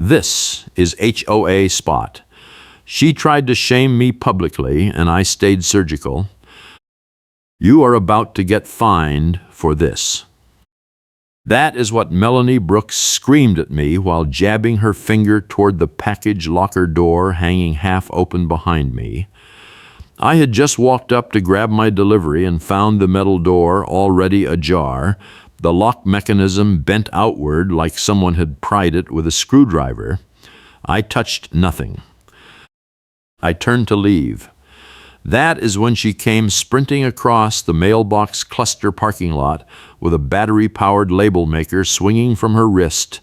This is HOA Spot. She tried to shame me publicly, and I stayed surgical. You are about to get fined for this. That is what Melanie Brooks screamed at me while jabbing her finger toward the package locker door hanging half open behind me. I had just walked up to grab my delivery and found the metal door already ajar, the lock mechanism bent outward like someone had pried it with a screwdriver. I touched nothing. I turned to leave. That is when she came sprinting across the mailbox cluster parking lot with a battery-powered label maker swinging from her wrist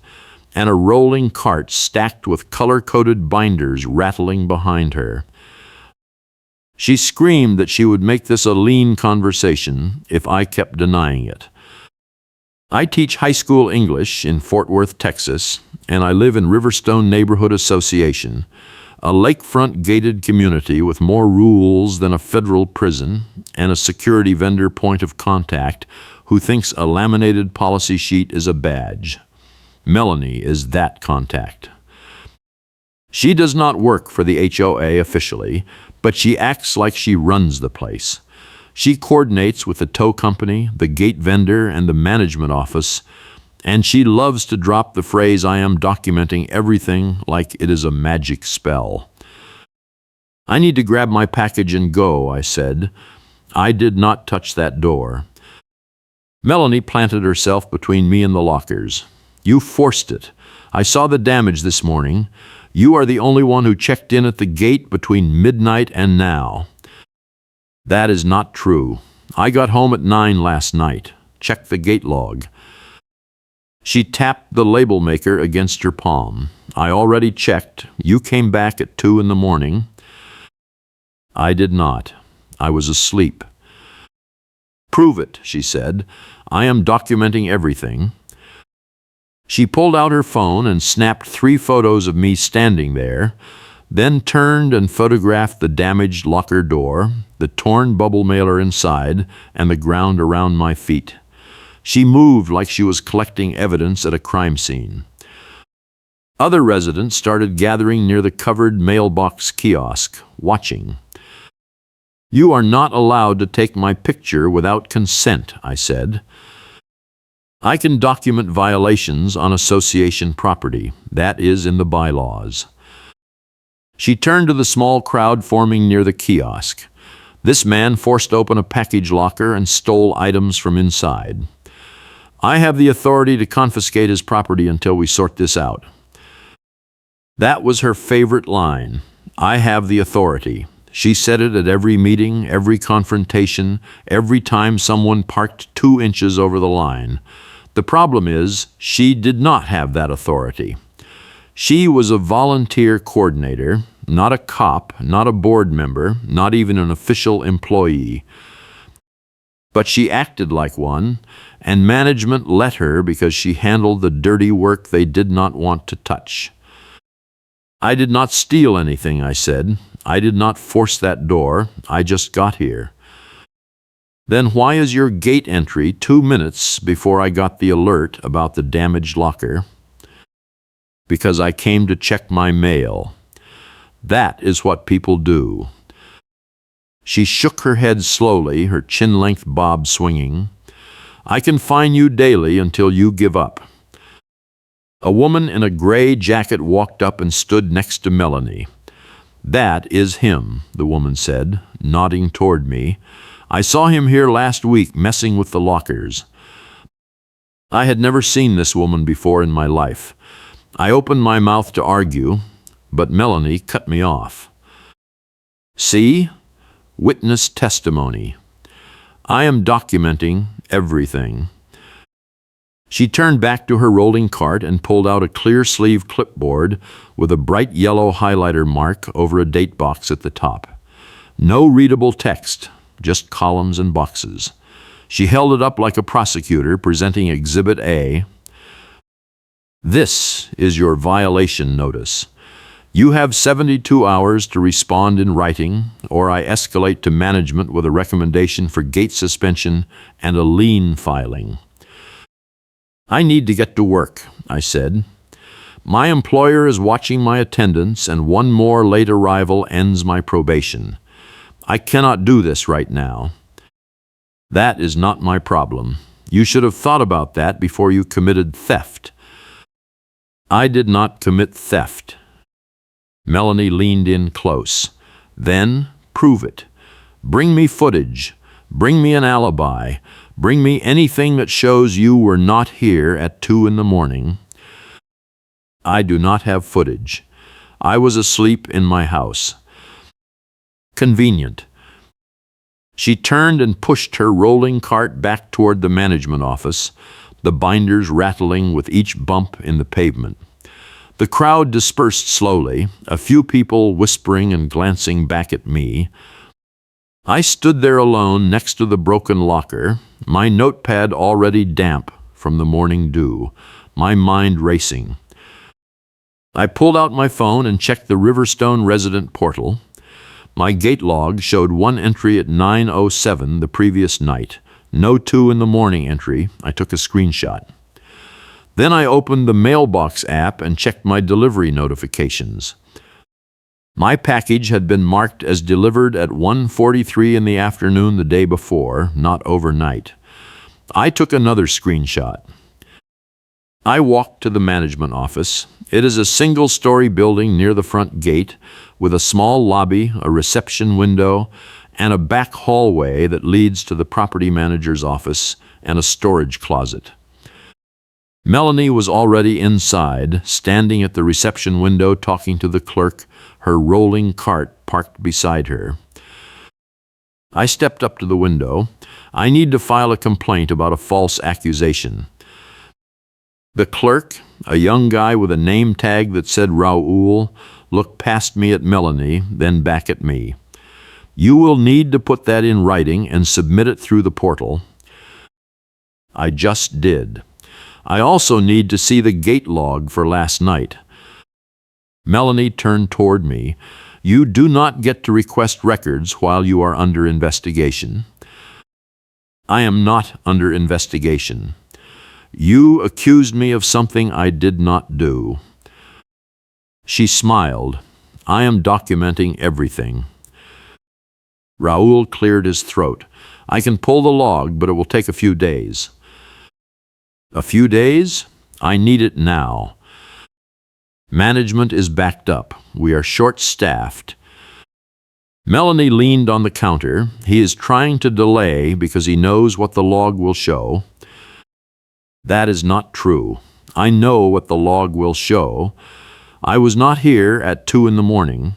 and a rolling cart stacked with color-coded binders rattling behind her. She screamed that she would make this a lean conversation if I kept denying it. I teach high school English in Fort Worth, Texas, and I live in Riverstone Neighborhood Association, a lakefront gated community with more rules than a federal prison and a security vendor point of contact who thinks a laminated policy sheet is a badge. Melanie is that contact. She does not work for the HOA officially, but she acts like she runs the place. She coordinates with the tow company, the gate vendor, and the management office, and she loves to drop the phrase, "I am documenting everything," like it is a magic spell. I need to grab my package and go, I said. I did not touch that door. Melanie planted herself between me and the lockers. You forced it. I saw the damage this morning. You are the only one who checked in at the gate between midnight and now. That is not true. I got home at 9 last night. Check the gate log. She tapped the label maker against her palm. I already checked. You came back at 2 in the morning. I did not. I was asleep. Prove it, she said. I am documenting everything. She pulled out her phone and snapped 3 photos of me standing there, then turned and photographed the damaged locker door, the torn bubble mailer inside, and the ground around my feet. She moved like she was collecting evidence at a crime scene. Other residents started gathering near the covered mailbox kiosk, watching. You are not allowed to take my picture without consent, I said. I can document violations on association property. That is in the bylaws. She turned to the small crowd forming near the kiosk. This man forced open a package locker and stole items from inside. I have the authority to confiscate his property until we sort this out. That was her favorite line. I have the authority. She said it at every meeting, every confrontation, every time someone parked 2 inches over the line. The problem is, she did not have that authority. She was a volunteer coordinator, not a cop, not a board member, not even an official employee. But she acted like one, and management let her because she handled the dirty work they did not want to touch. I did not steal anything, I said. I did not force that door. I just got here. Then why is your gate entry 2 minutes before I got the alert about the damaged locker? Because I came to check my mail. That is what people do. She shook her head slowly, her chin-length bob swinging. I can fine you daily until you give up. A woman in a gray jacket walked up and stood next to Melanie. That is him, the woman said, nodding toward me. I saw him here last week messing with the lockers. I had never seen this woman before in my life. I opened my mouth to argue, but Melanie cut me off. See? Witness testimony. I am documenting everything. She turned back to her rolling cart and pulled out a clear-sleeve clipboard with a bright yellow highlighter mark over a date box at the top. No readable text, just columns and boxes. She held it up like a prosecutor presenting Exhibit A. This is your violation notice. You have 72 hours to respond in writing, or I escalate to management with a recommendation for gate suspension and a lien filing. I need to get to work, I said. My employer is watching my attendance, and one more late arrival ends my probation. I cannot do this right now. That is not my problem. You should have thought about that before you committed theft. I did not commit theft. Melanie leaned in close. Then, prove it. Bring me footage. Bring me an alibi. Bring me anything that shows you were not here at 2 in the morning. I do not have footage. I was asleep in my house. Convenient. She turned and pushed her rolling cart back toward the management office, the binders rattling with each bump in the pavement. The crowd dispersed slowly, a few people whispering and glancing back at me. I stood there alone next to the broken locker, my notepad already damp from the morning dew, my mind racing. I pulled out my phone and checked the Riverstone resident portal. My gate log showed one entry at 9:07 the previous night. No 2 in the morning entry. I took a screenshot. Then I opened the Mailbox app and checked my delivery notifications. My package had been marked as delivered at 1:43 in the afternoon the day before, not overnight. I took another screenshot. I walked to the management office. It is a single-story building near the front gate with a small lobby, a reception window, and a back hallway that leads to the property manager's office and a storage closet. Melanie was already inside, standing at the reception window talking to the clerk, her rolling cart parked beside her. I stepped up to the window. I need to file a complaint about a false accusation. The clerk, a young guy with a name tag that said Raoul, looked past me at Melanie, then back at me. You will need to put that in writing and submit it through the portal. I just did. I also need to see the gate log for last night. Melanie turned toward me. You do not get to request records while you are under investigation. I am not under investigation. You accused me of something I did not do. She smiled. I am documenting everything. Raoul cleared his throat. I can pull the log, but it will take a few days. A few days? I need it now. Management is backed up. We are short-staffed. Melanie leaned on the counter. He is trying to delay because he knows what the log will show. That is not true. I know what the log will show. I was not here at 2 in the morning.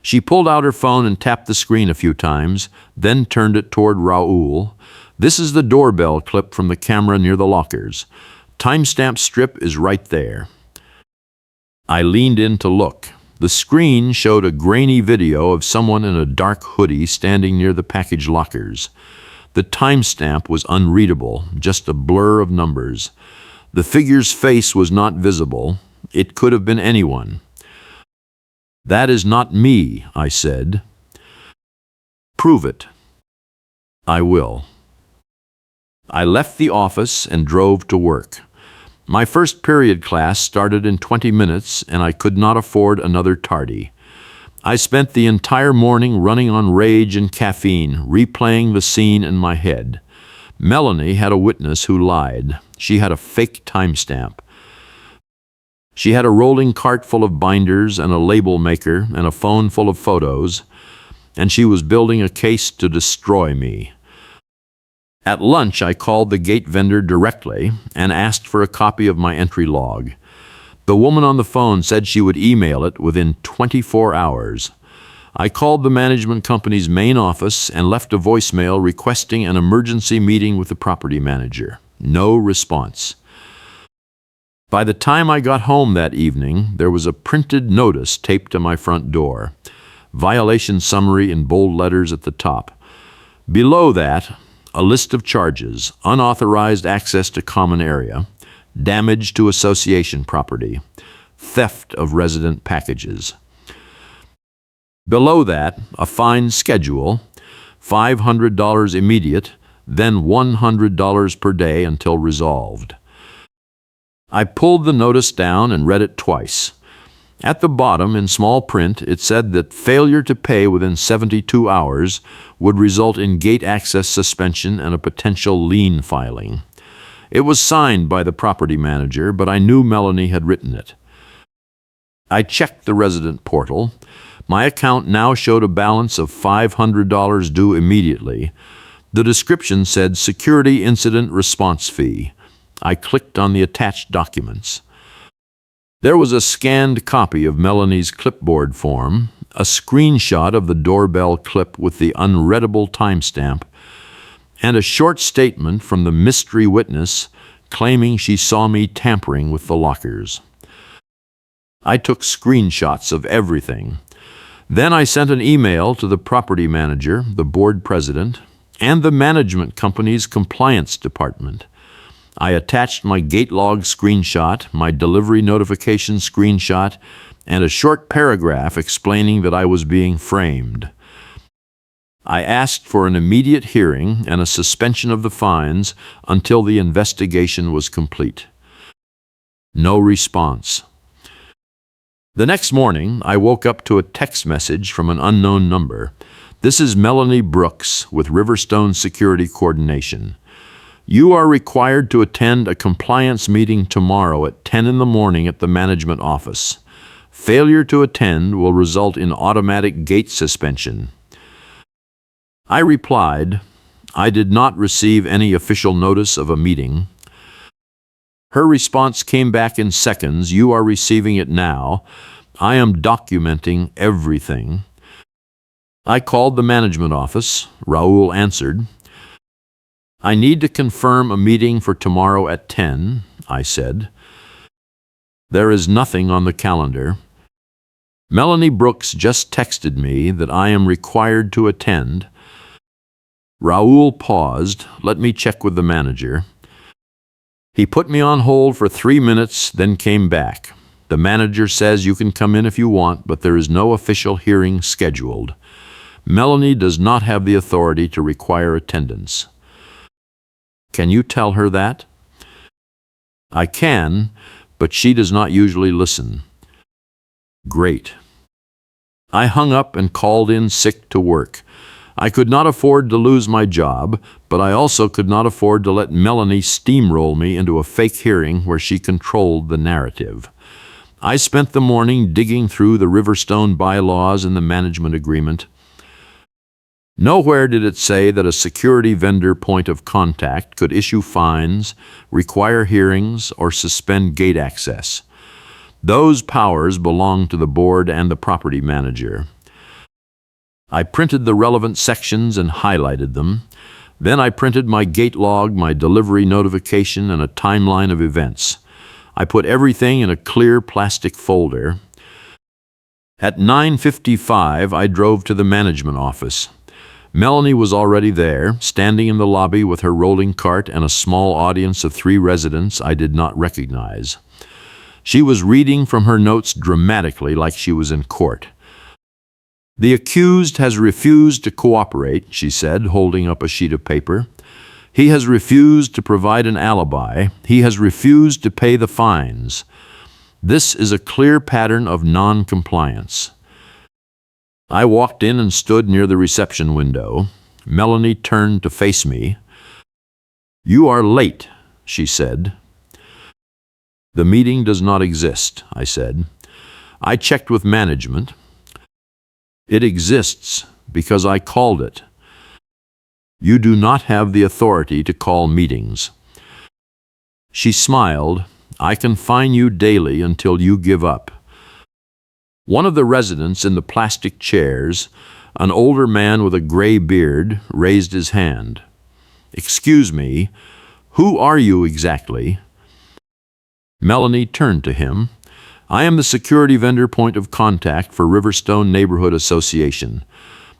She pulled out her phone and tapped the screen a few times, then turned it toward Raoul. This is the doorbell clip from the camera near the lockers. Timestamp strip is right there. I leaned in to look. The screen showed a grainy video of someone in a dark hoodie standing near the package lockers. The timestamp was unreadable, just a blur of numbers. The figure's face was not visible. It could have been anyone. That is not me, I said. Prove it. I will. I left the office and drove to work. My first period class started in 20 minutes, and I could not afford another tardy. I spent the entire morning running on rage and caffeine, replaying the scene in my head. Melanie had a witness who lied. She had a fake timestamp. She had a rolling cart full of binders and a label maker and a phone full of photos, and she was building a case to destroy me. At lunch, I called the gate vendor directly and asked for a copy of my entry log. The woman on the phone said she would email it within 24 hours. I called the management company's main office and left a voicemail requesting an emergency meeting with the property manager. No response. By the time I got home that evening, there was a printed notice taped to my front door. Violation summary in bold letters at the top. Below that, a list of charges: unauthorized access to common area, damage to association property, theft of resident packages. Below that, a fine schedule: $500 immediate, then $100 per day until resolved. I pulled the notice down and read it twice. At the bottom, in small print, it said that failure to pay within 72 hours would result in gate access suspension and a potential lien filing. It was signed by the property manager, but I knew Melanie had written it. I checked the resident portal. My account now showed a balance of $500 due immediately. The description said Security Incident Response Fee. I clicked on the attached documents. There was a scanned copy of Melanie's clipboard form, a screenshot of the doorbell clip with the unreadable timestamp, and a short statement from the mystery witness claiming she saw me tampering with the lockers. I took screenshots of everything. Then I sent an email to the property manager, the board president, and the management company's compliance department. I attached my gate log screenshot, my delivery notification screenshot, and a short paragraph explaining that I was being framed. I asked for an immediate hearing and a suspension of the fines until the investigation was complete. No response. The next morning, I woke up to a text message from an unknown number. This is Melanie Brooks with Riverstone Security Coordination. You are required to attend a compliance meeting tomorrow at 10 in the morning at the management office. Failure to attend will result in automatic gate suspension. I replied, I did not receive any official notice of a meeting. Her response came back in seconds. You are receiving it now. I am documenting everything. I called the management office. Raul answered. I need to confirm a meeting for tomorrow at 10, I said. There is nothing on the calendar. Melanie Brooks just texted me that I am required to attend. Raul paused. Let me check with the manager. He put me on hold for 3 minutes, then came back. The manager says you can come in if you want, but there is no official hearing scheduled. Melanie does not have the authority to require attendance. Can you tell her that? I can, but she does not usually listen. Great. I hung up and called in sick to work. I could not afford to lose my job, but I also could not afford to let Melanie steamroll me into a fake hearing where she controlled the narrative. I spent the morning digging through the Riverstone bylaws and the management agreement. Nowhere did it say that a security vendor point of contact could issue fines, require hearings, or suspend gate access. Those powers belong to the board and the property manager. I printed the relevant sections and highlighted them. Then I printed my gate log, my delivery notification, and a timeline of events. I put everything in a clear plastic folder. At 9:55, I drove to the management office. Melanie was already there, standing in the lobby with her rolling cart and a small audience of 3 residents I did not recognize. She was reading from her notes dramatically like she was in court. The accused has refused to cooperate, she said, holding up a sheet of paper. He has refused to provide an alibi. He has refused to pay the fines. This is a clear pattern of non-compliance. I walked in and stood near the reception window. Melanie turned to face me. You are late, she said. The meeting does not exist, I said. I checked with management. It exists because I called it. You do not have the authority to call meetings. She smiled. I can fine you daily until you give up. One of the residents in the plastic chairs, an older man with a gray beard, raised his hand. Excuse me, who are you exactly? Melanie turned to him. I am the security vendor point of contact for Riverstone Neighborhood Association.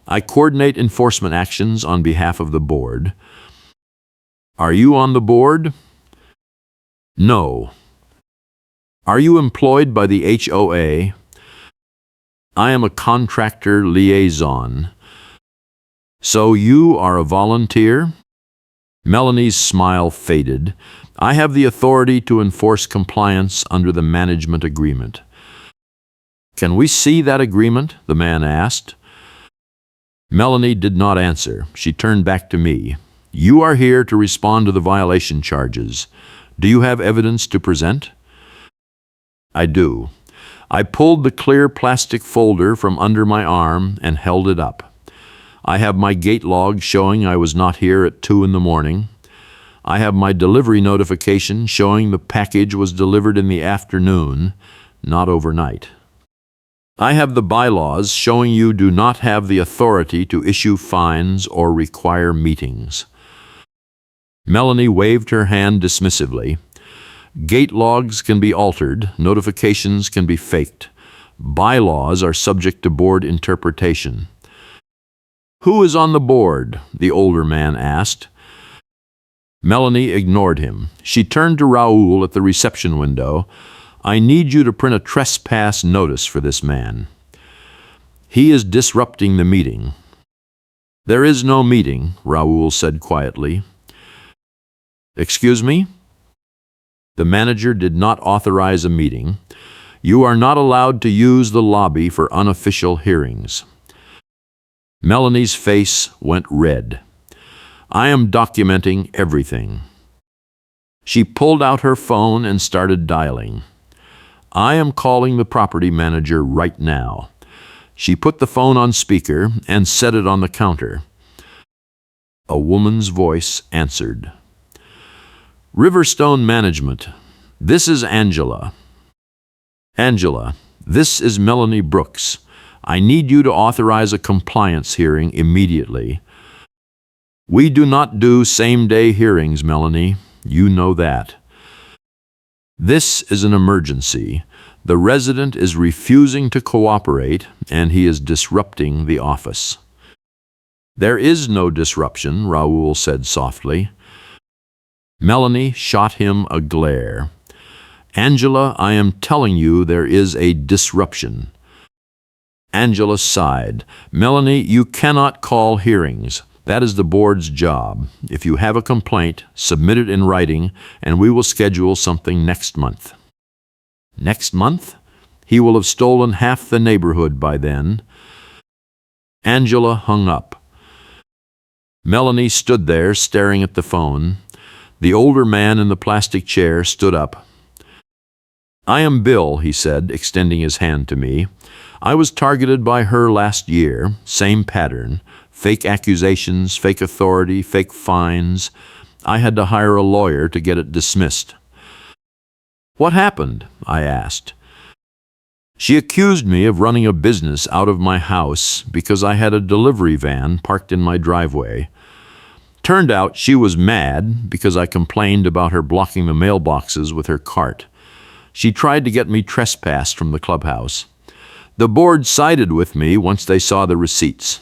I coordinate enforcement actions on behalf of the board. Are you on the board? No. Are you employed by the HOA? I am a contractor liaison. So you are a volunteer? Melanie's smile faded. I have the authority to enforce compliance under the management agreement. Can we see that agreement? The man asked. Melanie did not answer. She turned back to me. You are here to respond to the violation charges. Do you have evidence to present? I do. I pulled the clear plastic folder from under my arm and held it up. I have my gate log showing I was not here at 2 in the morning. I have my delivery notification showing the package was delivered in the afternoon, not overnight. I have the bylaws showing you do not have the authority to issue fines or require meetings. Melanie waved her hand dismissively. Gate logs can be altered, notifications can be faked. Bylaws are subject to board interpretation. Who is on the board? The older man asked. Melanie ignored him. She turned to Raoul at the reception window. I need you to print a trespass notice for this man. He is disrupting the meeting. There is no meeting, Raoul said quietly. Excuse me? The manager did not authorize a meeting. You are not allowed to use the lobby for unofficial hearings. Melanie's face went red. I am documenting everything. She pulled out her phone and started dialing. I am calling the property manager right now. She put the phone on speaker and set it on the counter. A woman's voice answered. Riverstone Management. This is Angela. Angela, this is Melanie Brooks. I need you to authorize a compliance hearing immediately. We do not do same-day hearings, Melanie. You know that. This is an emergency. The resident is refusing to cooperate, and he is disrupting the office. There is no disruption, Raoul said softly. Melanie shot him a glare. Angela, I am telling you there is a disruption. Angela sighed. Melanie, you cannot call hearings. That is the board's job. If you have a complaint, submit it in writing, and we will schedule something next month. Next month? He will have stolen half the neighborhood by then. Angela hung up. Melanie stood there staring at the phone. The older man in the plastic chair stood up. I am Bill, he said, extending his hand to me. I was targeted by her last year, same pattern. Fake accusations, fake authority, fake fines. I had to hire a lawyer to get it dismissed. What happened? I asked. She accused me of running a business out of my house because I had a delivery van parked in my driveway. Turned out she was mad because I complained about her blocking the mailboxes with her cart. She tried to get me trespassed from the clubhouse. The board sided with me once they saw the receipts.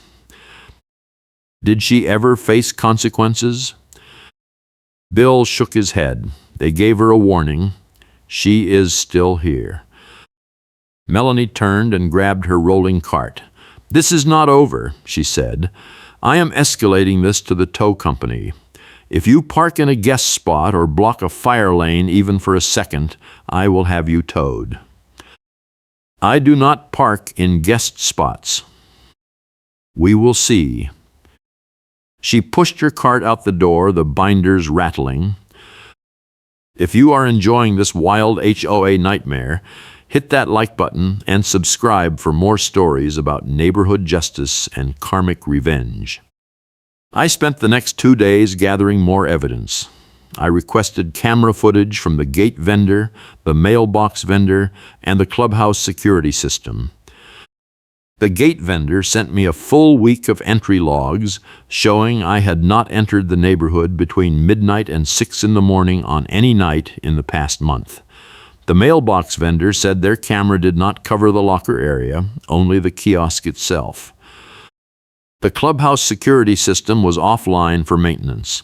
Did she ever face consequences? Bill shook his head. They gave her a warning. She is still here. Melanie turned and grabbed her rolling cart. This is not over, she said. I am escalating this to the tow company. If you park in a guest spot or block a fire lane even for a second, I will have you towed. I do not park in guest spots. We will see. She pushed her cart out the door, the binders rattling. If you are enjoying this wild HOA nightmare, hit that like button and subscribe for more stories about neighborhood justice and karmic revenge. I spent the next 2 days gathering more evidence. I requested camera footage from the gate vendor, the mailbox vendor, and the clubhouse security system. The gate vendor sent me a full week of entry logs showing I had not entered the neighborhood between midnight and 6 in the morning on any night in the past month. The mailbox vendor said their camera did not cover the locker area, only the kiosk itself. The clubhouse security system was offline for maintenance.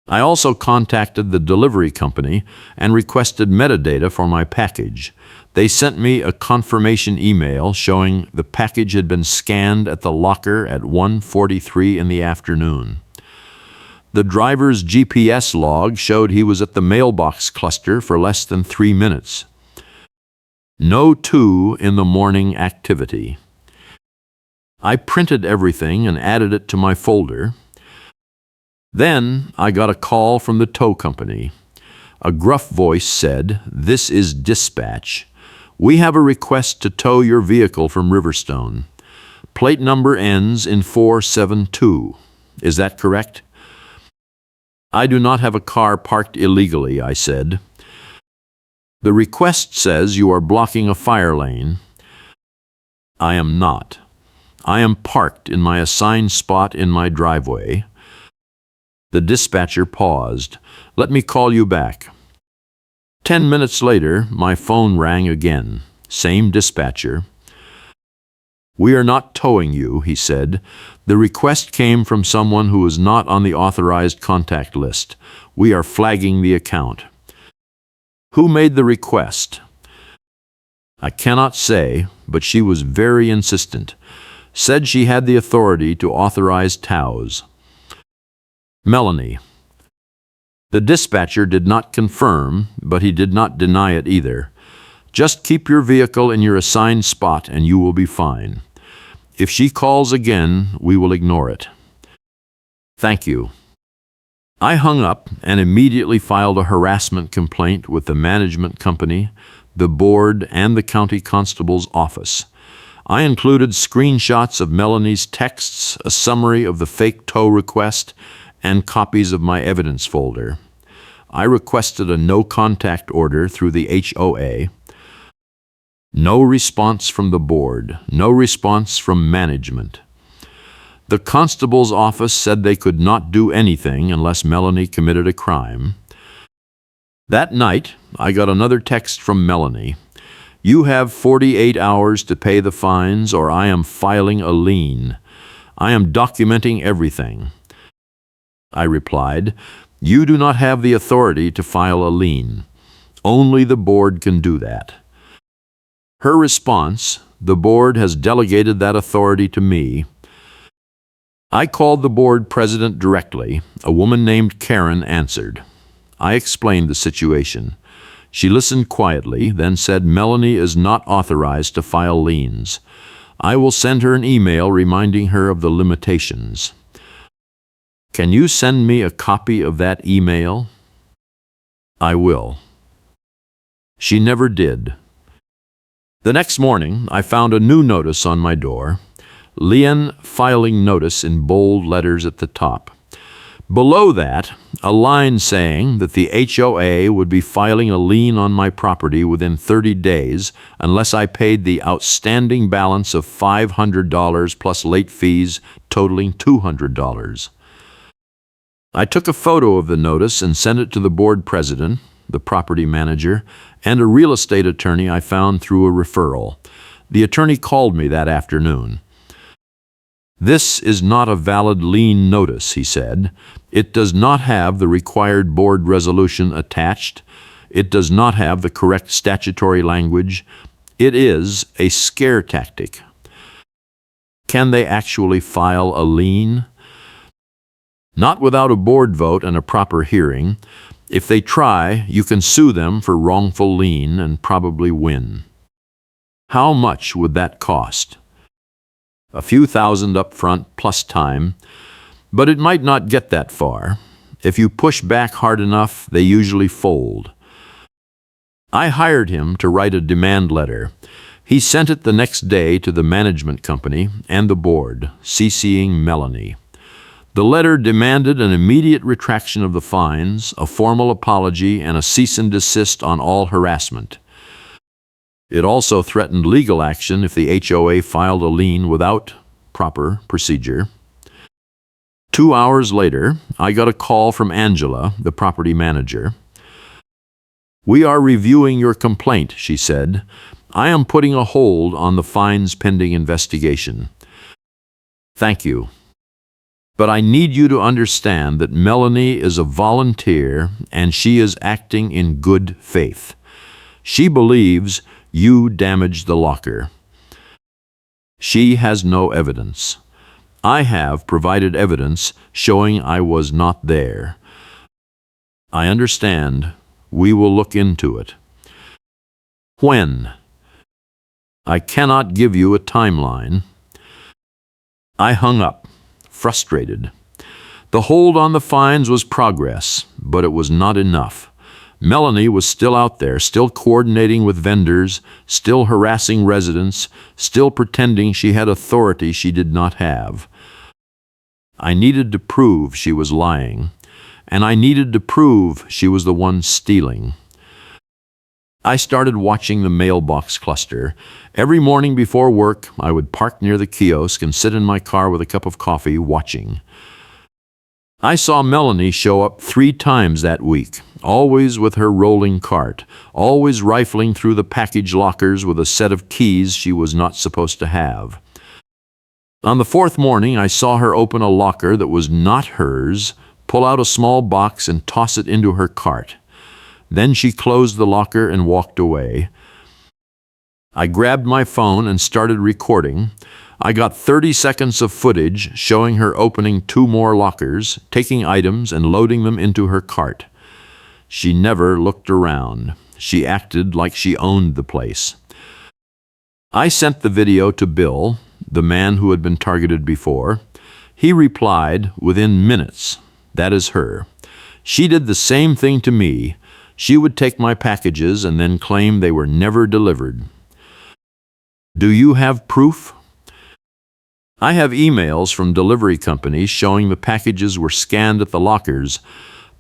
I also contacted the delivery company and requested metadata for my package. They sent me a confirmation email showing the package had been scanned at the locker at 1:43 in the afternoon. The driver's GPS log showed he was at the mailbox cluster for less than 3 minutes. No 2 in the morning activity. I printed everything and added it to my folder. Then I got a call from the tow company. A gruff voice said, "This is dispatch. We have a request to tow your vehicle from Riverstone. Plate number ends in 472. Is that correct?" "I do not have a car parked illegally," I said. "The request says you are blocking a fire lane." "I am not. I am parked in my assigned spot in my driveway." The dispatcher paused. "Let me call you back." 10 minutes later, my phone rang again. Same dispatcher. "We are not towing you," he said. "The request came from someone who is not on the authorized contact list. We are flagging the account." "Who made the request?" "I cannot say, but she was very insistent. Said she had the authority to authorize tows." "Melanie." The dispatcher did not confirm, but he did not deny it either. "Just keep your vehicle in your assigned spot and you will be fine. If she calls again, we will ignore it." "Thank you." I hung up and immediately filed a harassment complaint with the management company, the board, and the county constable's office. I included screenshots of Melanie's texts, a summary of the fake tow request, and copies of my evidence folder. I requested a no-contact order through the HOA. No response from the board, no response from management. The constable's office said they could not do anything unless Melanie committed a crime. That night, I got another text from Melanie. "You have 48 hours to pay the fines or I am filing a lien. I am documenting everything." I replied, "You do not have the authority to file a lien. Only the board can do that." Her response, "The board has delegated that authority to me." I called the board president directly. A woman named Karen answered. I explained the situation. She listened quietly, then said Melanie is not authorized to file liens. I will send her an email reminding her of the limitations. Can you send me a copy of that email? I will. She never did. The next morning, I found a new notice on my door. Lien filing notice in bold letters at the top. Below that, a line saying that the HOA would be filing a lien on my property within 30 days unless I paid the outstanding balance of $500 plus late fees totaling $200. I took a photo of the notice and sent it to the board president, the property manager, and a real estate attorney I found through a referral. The attorney called me that afternoon. This is not a valid lien notice, he said. It does not have the required board resolution attached. It does not have the correct statutory language. It is a scare tactic. Can they actually file a lien? Not without a board vote and a proper hearing. If they try, you can sue them for wrongful lien and probably win. How much would that cost? A few thousand up front plus time, but it might not get that far. If you push back hard enough, they usually fold. I hired him to write a demand letter. He sent it the next day to the management company and the board, CCing Melanie. The letter demanded an immediate retraction of the fines, a formal apology, and a cease and desist on all harassment. It also threatened legal action if the HOA filed a lien without proper procedure. 2 hours later, I got a call from Angela, the property manager. We are reviewing your complaint, she said. I am putting a hold on the fines pending investigation. Thank you. But I need you to understand that Melanie is a volunteer and she is acting in good faith. She believes you damaged the locker. She has no evidence. I have provided evidence showing I was not there. I understand. We will look into it. When? I cannot give you a timeline. I hung up, frustrated. The hold on the fines was progress, but it was not enough. Melanie was still out there, still coordinating with vendors, still harassing residents, still pretending she had authority she did not have. I needed to prove she was lying, and I needed to prove she was the one stealing. I started watching the mailbox cluster. Every morning before work, I would park near the kiosk and sit in my car with a cup of coffee, watching. I saw Melanie show up 3 times that week, always with her rolling cart, always rifling through the package lockers with a set of keys she was not supposed to have. On the 4th morning, I saw her open a locker that was not hers, pull out a small box and toss it into her cart. Then she closed the locker and walked away. I grabbed my phone and started recording. I got 30 seconds of footage showing her opening 2 more lockers, taking items and loading them into her cart. She never looked around. She acted like she owned the place. I sent the video to Bill, the man who had been targeted before. He replied within minutes, "That is her. She did the same thing to me. She would take my packages and then claim they were never delivered." Do you have proof? I have emails from delivery companies showing the packages were scanned at the lockers,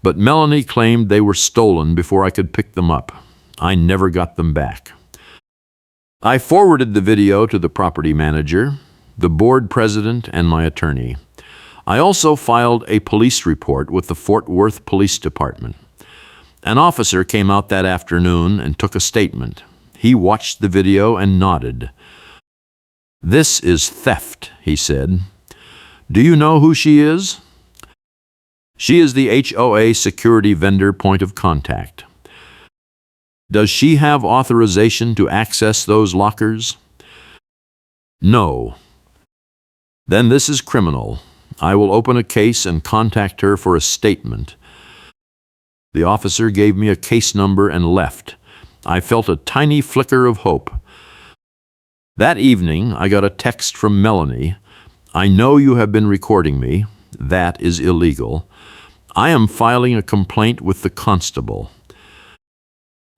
but Melanie claimed they were stolen before I could pick them up. I never got them back. I forwarded the video to the property manager, the board president, and my attorney. I also filed a police report with the Fort Worth Police Department. An officer came out that afternoon and took a statement. He watched the video and nodded. "This is theft," he said. "Do you know who she is?" "She is the HOA security vendor point of contact." "Does she have authorization to access those lockers?" "No." "Then this is criminal. I will open a case and contact her for a statement." The officer gave me a case number and left. I felt a tiny flicker of hope. That evening, I got a text from Melanie. "I know you have been recording me. That is illegal. I am filing a complaint with the constable."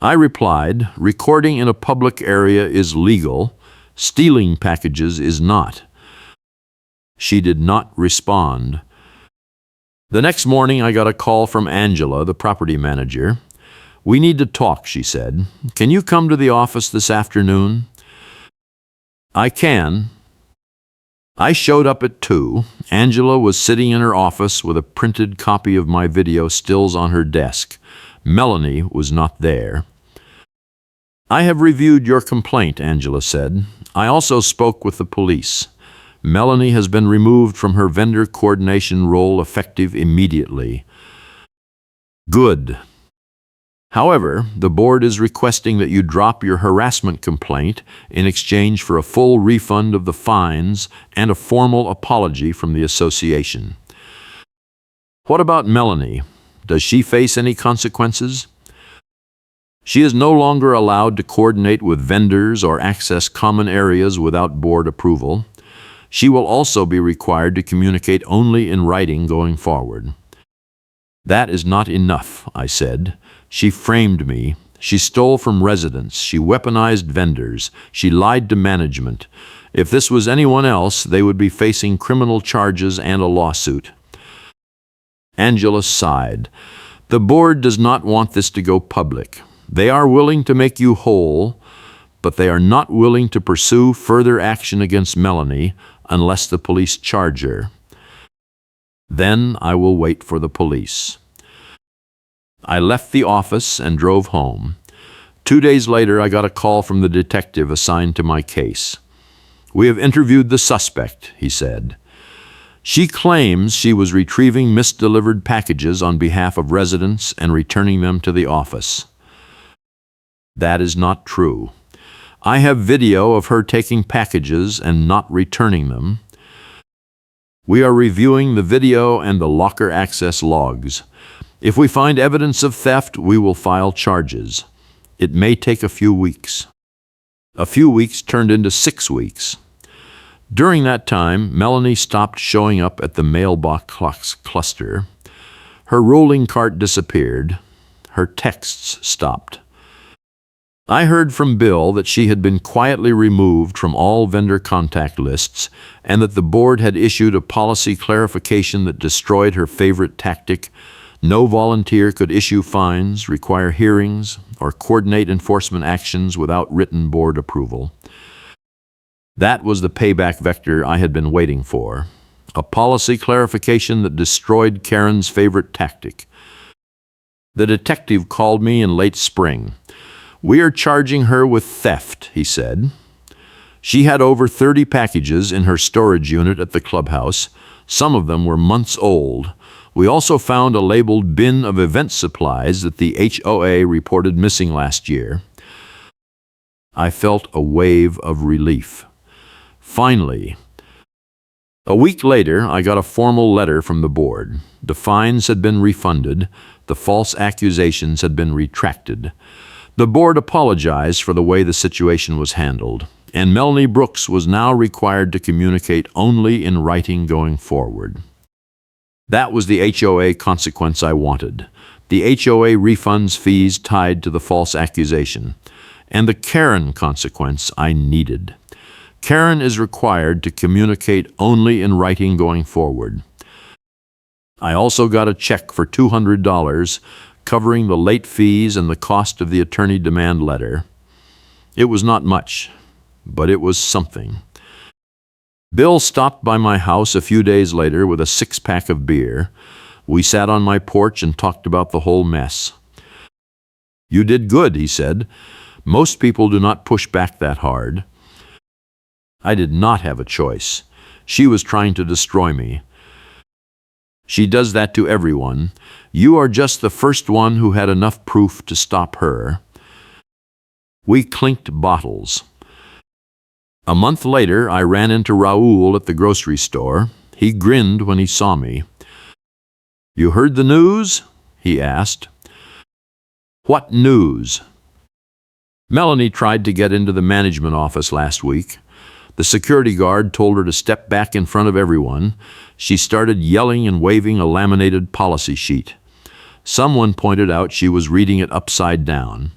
I replied, "Recording in a public area is legal. Stealing packages is not." She did not respond. The next morning, I got a call from Angela, the property manager. "We need to talk," she said. "Can you come to the office this afternoon?" "I can." I showed up at 2. Angela was sitting in her office with a printed copy of my video stills on her desk. Melanie was not there. "I have reviewed your complaint," Angela said. "I also spoke with the police. Melanie has been removed from her vendor coordination role effective immediately." "Good. However, the board is requesting that you drop your harassment complaint in exchange for a full refund of the fines and a formal apology from the association." "What about Melanie? Does she face any consequences?" "She is no longer allowed to coordinate with vendors or access common areas without board approval. She will also be required to communicate only in writing going forward." "That is not enough," I said. "She framed me. She stole from residents. She weaponized vendors. She lied to management. If this was anyone else, they would be facing criminal charges and a lawsuit." Angela sighed. "The board does not want this to go public. They are willing to make you whole, but they are not willing to pursue further action against Melanie unless the police charge her. Then I will wait for the police." I left the office and drove home. 2 days later, I got a call from the detective assigned to my case. "We have interviewed the suspect," he said. "She claims she was retrieving misdelivered packages on behalf of residents and returning them to the office." "That is not true. I have video of her taking packages and not returning them. We are reviewing the video and the locker access logs. If we find evidence of theft, we will file charges. It may take a few weeks. A few weeks turned into 6 weeks. During that time, Melanie stopped showing up at the mailbox cluster. Her rolling cart disappeared. Her texts stopped. I heard from Bill that she had been quietly removed from all vendor contact lists and that the board had issued a policy clarification that destroyed her favorite tactic. No volunteer could issue fines, require hearings, or coordinate enforcement actions without written board approval. That was the payback vector I had been waiting for. A policy clarification that destroyed Karen's favorite tactic. The detective called me in late spring. "We are charging her with theft," he said. She had over 30 packages in her storage unit at the clubhouse. Some of them were months old. We also found a labeled bin of event supplies that the HOA reported missing last year. I felt a wave of relief. Finally. A week later, I got a formal letter from the board. The fines had been refunded. The false accusations had been retracted. The board apologized for the way the situation was handled, and Melanie Brooks was now required to communicate only in writing going forward. That was the HOA consequence I wanted. The HOA refunds fees tied to the false accusation, and the Karen consequence I needed. Karen is required to communicate only in writing going forward. I also got a check for $200 covering the late fees and the cost of the attorney demand letter. It was not much, but it was something. Bill stopped by my house a few days later with a 6-pack of beer. We sat on my porch and talked about the whole mess. "You did good," he said. "Most people do not push back that hard." I did not have a choice. She was trying to destroy me. She does that to everyone. You are just the first one who had enough proof to stop her. We clinked bottles. A month later, I ran into Raoul at the grocery store. He grinned when he saw me. "You heard the news?" he asked. "What news?" Melanie tried to get into the management office last week. The security guard told her to step back in front of everyone. She started yelling and waving a laminated policy sheet. Someone pointed out she was reading it upside down.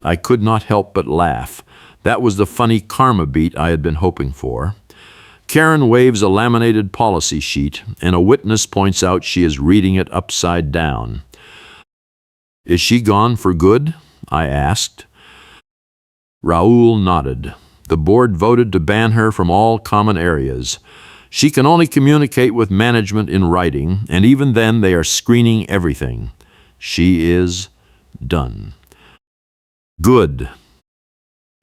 I could not help but laugh. That was the funny karma beat I had been hoping for. Karen waves a laminated policy sheet, and a witness points out she is reading it upside down. "Is she gone for good?" I asked. Raoul nodded. The board voted to ban her from all common areas. She can only communicate with management in writing, and even then they are screening everything. She is done. Good.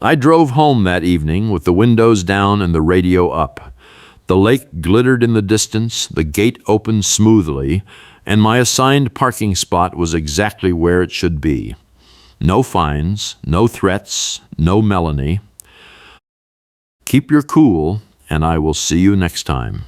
I drove home that evening with the windows down and the radio up. The lake glittered in the distance, the gate opened smoothly, and my assigned parking spot was exactly where it should be. No fines, no threats, no Melanie. Keep your cool, and I will see you next time.